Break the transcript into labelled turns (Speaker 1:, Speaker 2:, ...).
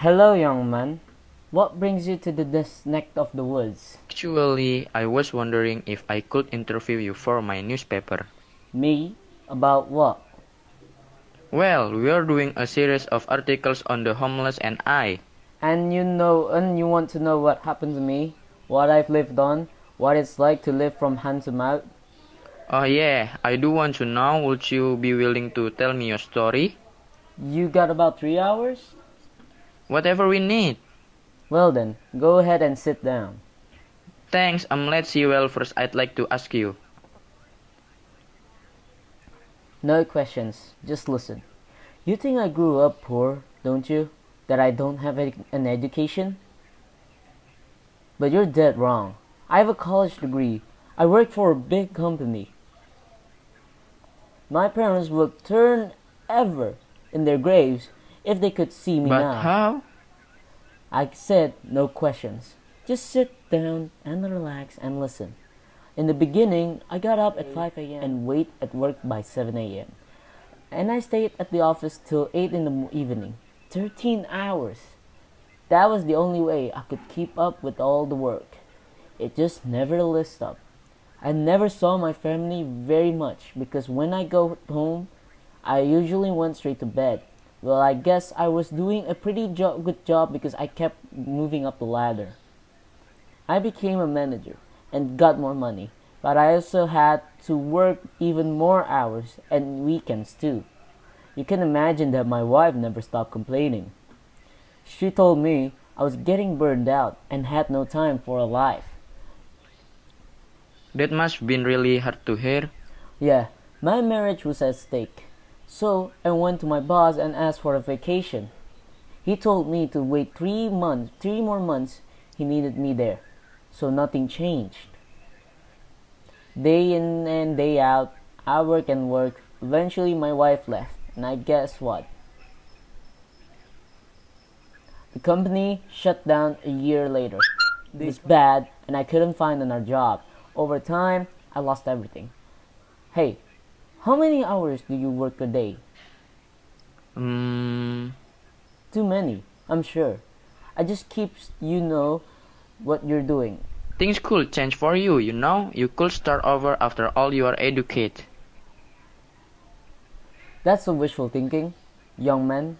Speaker 1: Hello, young man. What brings you to this neck of the woods?
Speaker 2: Actually, I was wondering if I could interview you for my newspaper.
Speaker 1: Me? About what?
Speaker 2: Well, we are doing a series of articles on the homeless and I.
Speaker 1: And you want to know what happened to me? What I've lived on? What it's like to live from hand to mouth?
Speaker 2: Oh yeah, I do want to know, would you be willing to tell me your story?
Speaker 1: You got about 3 hours?
Speaker 2: Whatever we need.
Speaker 1: Well then, go ahead and sit down.
Speaker 2: Thanks, let's see. Well, first I'd like to ask you.
Speaker 1: No questions, just listen. You think I grew up poor, don't you? That I don't have an education? But you're dead wrong. I have a college degree. I work for a big company. My parents will turn ever in their graves if they could see me
Speaker 2: But
Speaker 1: now.
Speaker 2: how?
Speaker 1: I said no questions. Just sit down and relax and listen. In the beginning, I got up at 5 a.m. and wait at work by 7 a.m. And I stayed at the office till 8 in the evening. 13 hours. That was the only way I could keep up with all the work. It just never let up. I never saw my family very much because when I go home, I usually went straight to bed. Well, I guess I was doing a pretty good job because I kept moving up the ladder. I became a manager and got more money, but I also had to work even more hours and weekends too. You can imagine that my wife never stopped complaining. She told me I was getting burned out and had no time for a life.
Speaker 2: That must have been really hard to hear.
Speaker 1: Yeah, my marriage was at stake. So I went to my boss and asked for a vacation. He told me to wait 3 months, 3 more months. He needed me there. So nothing changed. Day in and day out, I work and work. Eventually my wife left, and I guess what? The company shut down a year later. It was bad, and I couldn't find another job. Over time, I lost everything. Hey, how many hours do you work a day?
Speaker 2: Hmm.
Speaker 1: Too many, I'm sure. I just keep what you're doing.
Speaker 2: Things could change for you, you know? You could start over after all you are educated.
Speaker 1: That's a wishful thinking, young man.